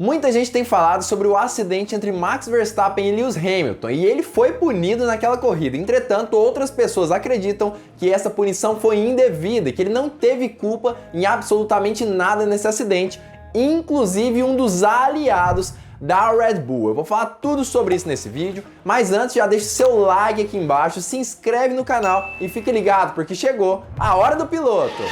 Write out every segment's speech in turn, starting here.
Muita gente tem falado sobre o acidente entre Max Verstappen e Lewis Hamilton e ele foi punido naquela corrida. Entretanto, outras pessoas acreditam que essa punição foi indevida e que ele não teve culpa em absolutamente nada nesse acidente, inclusive um dos aliados da Red Bull. Eu vou falar tudo sobre isso nesse vídeo, mas antes já deixa seu like aqui embaixo, se inscreve no canal e fique ligado porque chegou a hora do piloto.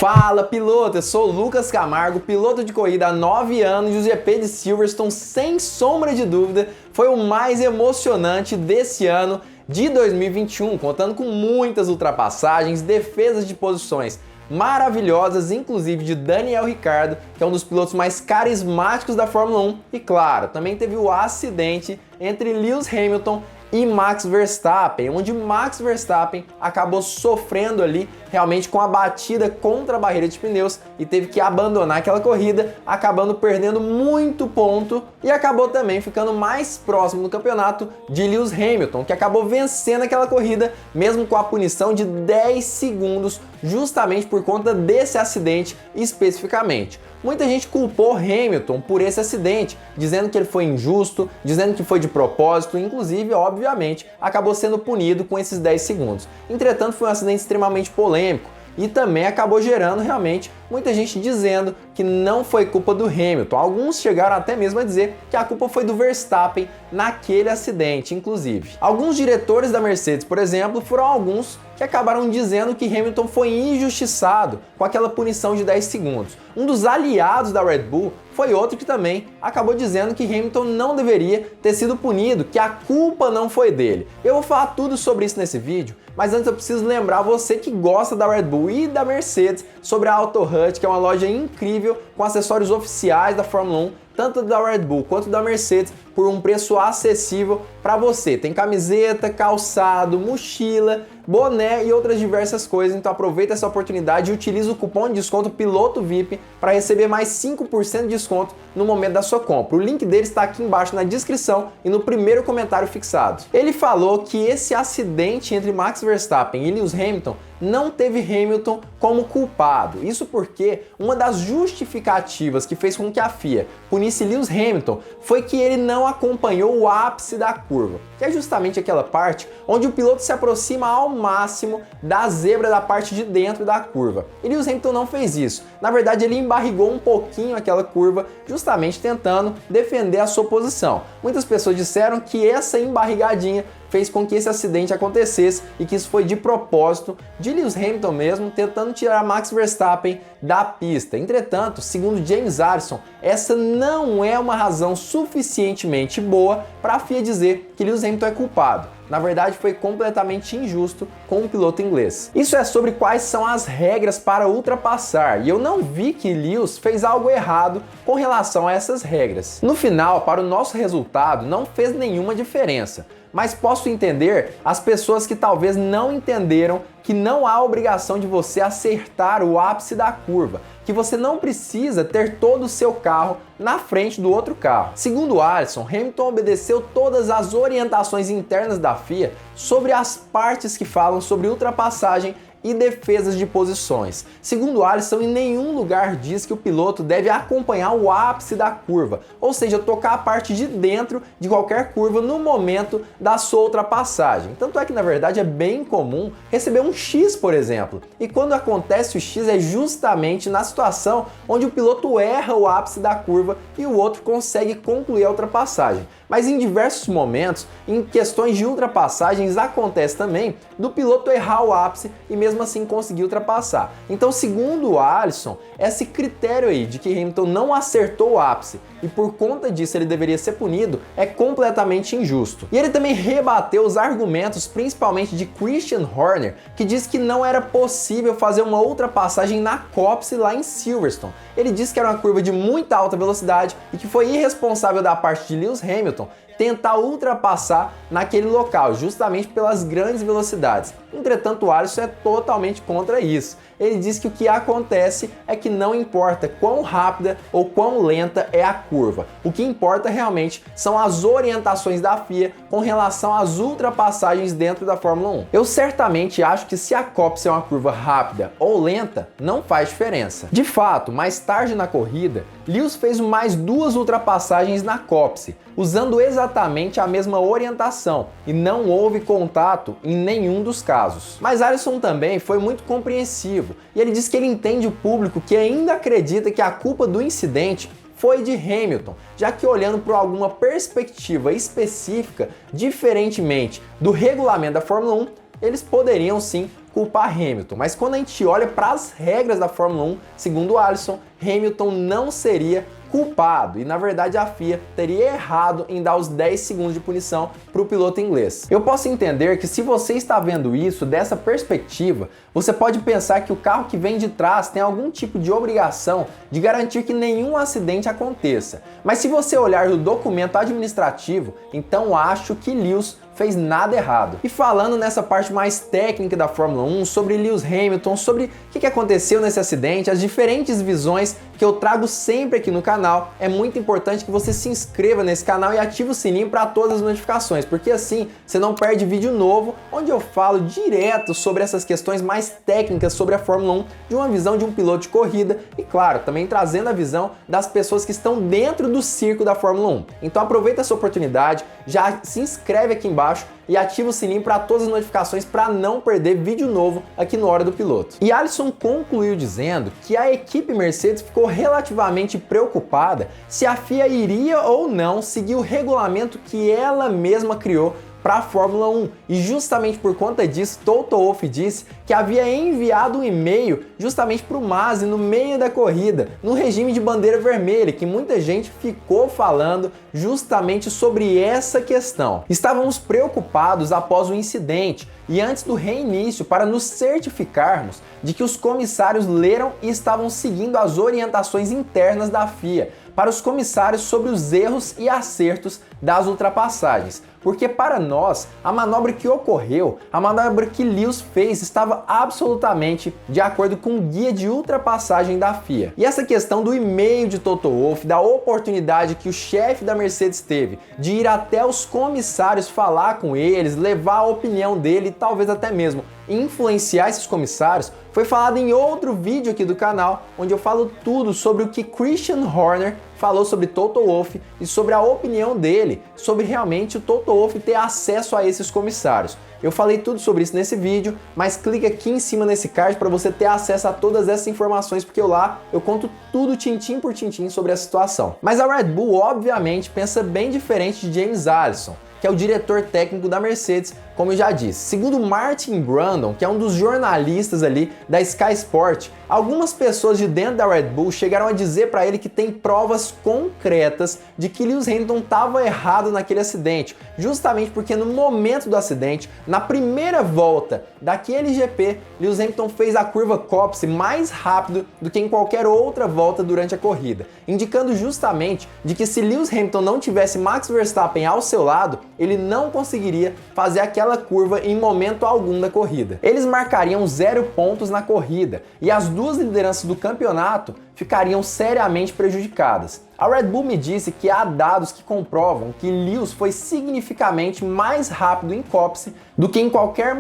Fala piloto, eu sou o Lucas Camargo, piloto de corrida há 9 anos e o GP de Silverstone, sem sombra de dúvida, foi o mais emocionante desse ano de 2021, contando com muitas ultrapassagens, defesas de posições maravilhosas, inclusive de Daniel Ricciardo, que é um dos pilotos mais carismáticos da Fórmula 1, e claro, também teve o acidente entre Lewis Hamilton e Max Verstappen, onde Max Verstappen acabou sofrendo ali realmente com a batida contra a barreira de pneus e teve que abandonar aquela corrida, acabando perdendo muito ponto e acabou também ficando mais próximo no campeonato de Lewis Hamilton, que acabou vencendo aquela corrida mesmo com a punição de 10 segundos, justamente por conta desse acidente especificamente. Muita gente culpou Hamilton por esse acidente, dizendo que ele foi injusto, dizendo que foi de propósito, inclusive, obviamente, acabou sendo punido com esses 10 segundos. Entretanto, foi um acidente extremamente polêmico e também acabou gerando realmente muita gente dizendo que não foi culpa do Hamilton. Alguns chegaram até mesmo a dizer que a culpa foi do Verstappen naquele acidente, inclusive. Alguns diretores da Mercedes, por exemplo, foram alguns que acabaram dizendo que Hamilton foi injustiçado com aquela punição de 10 segundos. Um dos aliados da Red Bull foi outro que também acabou dizendo que Hamilton não deveria ter sido punido, que a culpa não foi dele. Eu vou falar tudo sobre isso nesse vídeo, mas antes eu preciso lembrar você que gosta da Red Bull e da Mercedes sobre a Auto Hut, que é uma loja incrível com acessórios oficiais da Fórmula 1, tanto da Red Bull quanto da Mercedes, por um preço acessível para você. Tem camiseta, calçado, mochila, boné e outras diversas coisas, então aproveita essa oportunidade e utiliza o cupom de desconto PILOTOVIP para receber mais 5% de desconto no momento da sua compra. O link dele está aqui embaixo na descrição e no primeiro comentário fixado. Ele falou que esse acidente entre Max Verstappen e Lewis Hamilton não teve Hamilton como culpado. Isso porque uma das justificativas que fez com que a FIA punisse Lewis Hamilton foi que ele não acompanhou o ápice da curva, que é justamente aquela parte onde o piloto se aproxima ao máximo da zebra da parte de dentro da curva. E Lewis Hamilton não fez isso. Na verdade, ele embarrigou um pouquinho aquela curva, justamente tentando defender a sua posição. Muitas pessoas disseram que essa embarrigadinha fez com que esse acidente acontecesse e que isso foi de propósito de Lewis Hamilton mesmo, tentando tirar Max Verstappen da pista. Entretanto, segundo James Allison, essa não é uma razão suficientemente boa para a FIA dizer que Lewis Hamilton é culpado. Na verdade, foi completamente injusto com o piloto inglês. Isso é sobre quais são as regras para ultrapassar, e eu não vi que Lewis fez algo errado com relação a essas regras. No final, para o nosso resultado, não fez nenhuma diferença. Mas posso entender as pessoas que talvez não entenderam que não há obrigação de você acertar o ápice da curva, que você não precisa ter todo o seu carro na frente do outro carro. Segundo Allison, Hamilton obedeceu todas as orientações internas da FIA sobre as partes que falam sobre ultrapassagem e defesas de posições. Segundo Allison, em nenhum lugar diz que o piloto deve acompanhar o ápice da curva, ou seja, tocar a parte de dentro de qualquer curva no momento da sua ultrapassagem. Tanto é que, na verdade, é bem comum receber um X, por exemplo. E quando acontece o X é justamente na situação onde o piloto erra o ápice da curva e o outro consegue concluir a ultrapassagem. Mas em diversos momentos, em questões de ultrapassagens, acontece também do piloto errar o ápice e mesmo assim conseguir ultrapassar. Então, segundo o Allison, esse critério aí de que Hamilton não acertou o ápice e por conta disso ele deveria ser punido é completamente injusto. E ele também rebateu os argumentos, principalmente de Christian Horner, que diz que não era possível fazer uma ultrapassagem na Copse lá em Silverstone. Ele disse que era uma curva de muita alta velocidade e que foi irresponsável da parte de Lewis Hamilton tentar ultrapassar naquele local, justamente pelas grandes velocidades. Entretanto, o Allison é totalmente contra isso. ele diz que o que acontece é que não importa quão rápida ou quão lenta é a curva, o que importa realmente são as orientações da FIA com relação às ultrapassagens dentro da Fórmula 1. Eu certamente acho que se a Copse é uma curva rápida ou lenta, não faz diferença. De fato, mais tarde na corrida, Lewis fez mais 2 ultrapassagens na Copse, usando exatamente a mesma orientação, e não houve contato em nenhum dos casos. Mas Alisson também foi muito compreensivo, e ele diz que ele entende o público que ainda acredita que a culpa do incidente foi de Hamilton, já que olhando por alguma perspectiva específica, diferentemente do regulamento da Fórmula 1, eles poderiam sim culpar Hamilton, mas quando a gente olha para as regras da Fórmula 1, segundo Alisson, Hamilton não seria culpado e na verdade a FIA teria errado em dar os 10 segundos de punição para o piloto inglês. Eu posso entender que se você está vendo isso dessa perspectiva, você pode pensar que o carro que vem de trás tem algum tipo de obrigação de garantir que nenhum acidente aconteça. Mas se você olhar o documento administrativo, então acho que Lewis fez nada errado. E falando nessa parte mais técnica da Fórmula 1, sobre Lewis Hamilton, sobre o que aconteceu nesse acidente, as diferentes visões que eu trago sempre aqui no canal, é muito importante que você se inscreva nesse canal e ative o sininho para todas as notificações, porque assim você não perde vídeo novo, onde eu falo direto sobre essas questões mais técnicas sobre a Fórmula 1, de uma visão de um piloto de corrida e, claro, também trazendo a visão das pessoas que estão dentro do circo da Fórmula 1. Então aproveita essa oportunidade, já se inscreve aqui embaixo e ativa o sininho para todas as notificações para não perder vídeo novo aqui no Hora do Piloto. E Alisson concluiu dizendo que a equipe Mercedes ficou relativamente preocupada se a FIA iria ou não seguir o regulamento que ela mesma criou para a Fórmula 1, e justamente por conta disso, Toto Wolff disse que havia enviado um e-mail justamente para o Masi no meio da corrida, no regime de bandeira vermelha, que muita gente ficou falando justamente sobre essa questão. Estávamos preocupados após o incidente e antes do reinício para nos certificarmos de que os comissários leram e estavam seguindo as orientações internas da FIA para os comissários sobre os erros e acertos das ultrapassagens. Porque para nós, a manobra que ocorreu, a manobra que Lewis fez estava absolutamente de acordo com o guia de ultrapassagem da FIA. E essa questão do e-mail de Toto Wolff, da oportunidade que o chefe da Mercedes teve de ir até os comissários falar com eles, levar a opinião dele e talvez até mesmo influenciar esses comissários, foi falado em outro vídeo aqui do canal, onde eu falo tudo sobre o que Christian Horner falou sobre Toto Wolff e sobre a opinião dele, sobre realmente o Toto Wolff ter acesso a esses comissários. Eu falei tudo sobre isso nesse vídeo, mas clica aqui em cima nesse card para você ter acesso a todas essas informações, porque lá eu conto tudo tintim por tintim sobre a situação. Mas a Red Bull, obviamente, pensa bem diferente de James Allison, que é o diretor técnico da Mercedes, como eu já disse. Segundo Martin Brundle, que é um dos jornalistas ali da Sky Sport, algumas pessoas de dentro da Red Bull chegaram a dizer para ele que tem provas concretas de que Lewis Hamilton estava errado naquele acidente, justamente porque no momento do acidente, na primeira volta daquele GP, Lewis Hamilton fez a curva Copse mais rápido do que em qualquer outra volta durante a corrida, indicando justamente de que se Lewis Hamilton não tivesse Max Verstappen ao seu lado, ele não conseguiria fazer aquela curva em momento algum da corrida. Eles marcariam 0 pontos na corrida e as duas lideranças do campeonato ficariam seriamente prejudicadas. A Red Bull me disse que há dados que comprovam que Lewis foi significativamente mais rápido em Copse do que em qualquer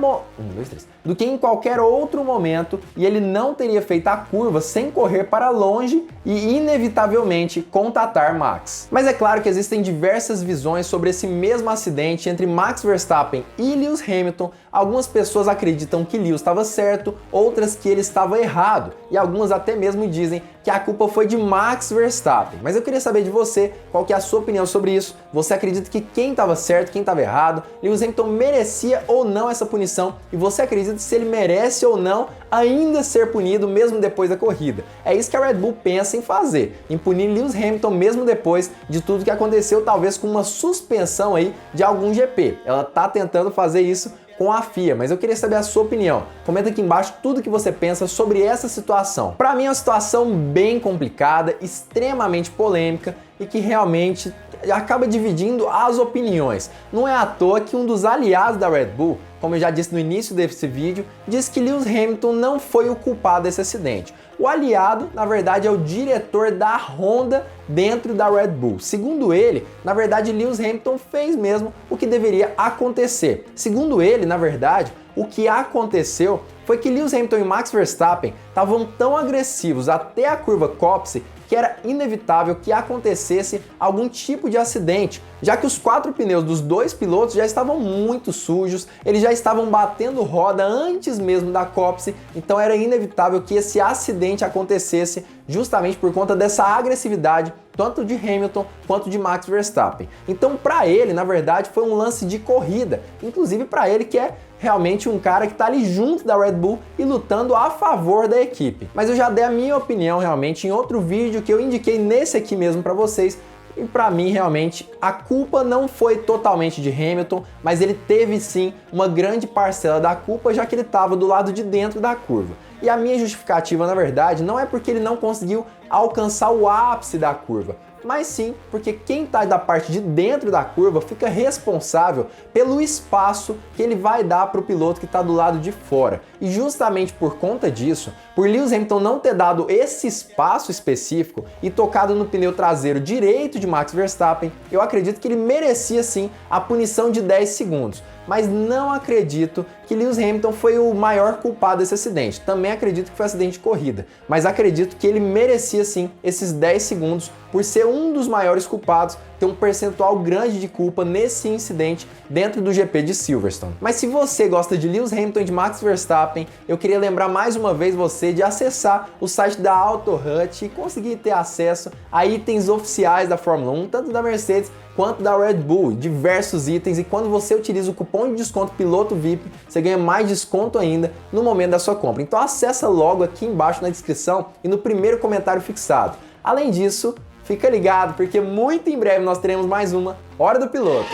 outro momento, e ele não teria feito a curva sem correr para longe e inevitavelmente contatar Max. Mas é claro que existem diversas visões sobre esse mesmo acidente entre Max Verstappen e Lewis Hamilton. Algumas pessoas acreditam que Lewis estava certo, outras que ele estava errado, e algumas até mesmo dizem que a culpa foi de Max Verstappen. Mas eu queria saber de você, qual que é a sua opinião sobre isso? Você acredita que quem estava certo, quem estava errado? Lewis Hamilton merecia ou não essa punição? E você acredita se ele merece ou não ainda ser punido mesmo depois da corrida? É isso que a Red Bull pensa em fazer, em punir Lewis Hamilton mesmo depois de tudo que aconteceu, talvez com uma suspensão aí de algum GP. Ela tá tentando fazer isso com a FIA, mas eu queria saber a sua opinião. Comenta aqui embaixo tudo que você pensa sobre essa situação. Para mim é uma situação bem complicada, extremamente polêmica e que realmente acaba dividindo as opiniões. Não é à toa que um dos aliados da Red Bull, como eu já disse no início desse vídeo, diz que Lewis Hamilton não foi o culpado desse acidente. O aliado, na verdade, é o diretor da Honda dentro da Red Bull. Segundo ele, na verdade, Lewis Hamilton fez mesmo o que deveria acontecer. Segundo ele, na verdade, o que aconteceu foi que Lewis Hamilton e Max Verstappen estavam tão agressivos até a curva Copse que era inevitável que acontecesse algum tipo de acidente, já que os 4 pneus dos 2 pilotos já estavam muito sujos, eles já estavam batendo roda antes mesmo da Copse, então era inevitável que esse acidente acontecesse justamente por conta dessa agressividade tanto de Hamilton quanto de Max Verstappen. Então, para ele, na verdade, foi um lance de corrida, inclusive para ele que é realmente um cara que está ali junto da Red Bull e lutando a favor da equipe. Mas eu já dei a minha opinião realmente em outro vídeo que eu indiquei nesse aqui mesmo para vocês. E para mim, realmente, a culpa não foi totalmente de Hamilton, mas ele teve sim uma grande parcela da culpa, já que ele estava do lado de dentro da curva. E a minha justificativa, na verdade, não é porque ele não conseguiu alcançar o ápice da curva, mas sim porque quem está da parte de dentro da curva fica responsável pelo espaço que ele vai dar para o piloto que está do lado de fora. E justamente por conta disso, por Lewis Hamilton não ter dado esse espaço específico e tocado no pneu traseiro direito de Max Verstappen, eu acredito que ele merecia sim a punição de 10 segundos. Mas não acredito que Lewis Hamilton foi o maior culpado desse acidente. Também acredito que foi um acidente de corrida, mas acredito que ele merecia sim esses 10 segundos por ser um dos maiores culpados, ter um percentual grande de culpa nesse incidente dentro do GP de Silverstone. Mas se você gosta de Lewis Hamilton e de Max Verstappen, eu queria lembrar mais uma vez você de acessar o site da AutoHut e conseguir ter acesso a itens oficiais da Fórmula 1, tanto da Mercedes quanto da Red Bull, diversos itens, e quando você utiliza o cupom de desconto Piloto VIP, você ganha mais desconto ainda no momento da sua compra. Então acessa logo aqui embaixo na descrição e no primeiro comentário fixado. Além disso, fica ligado porque muito em breve nós teremos mais uma Hora do Piloto.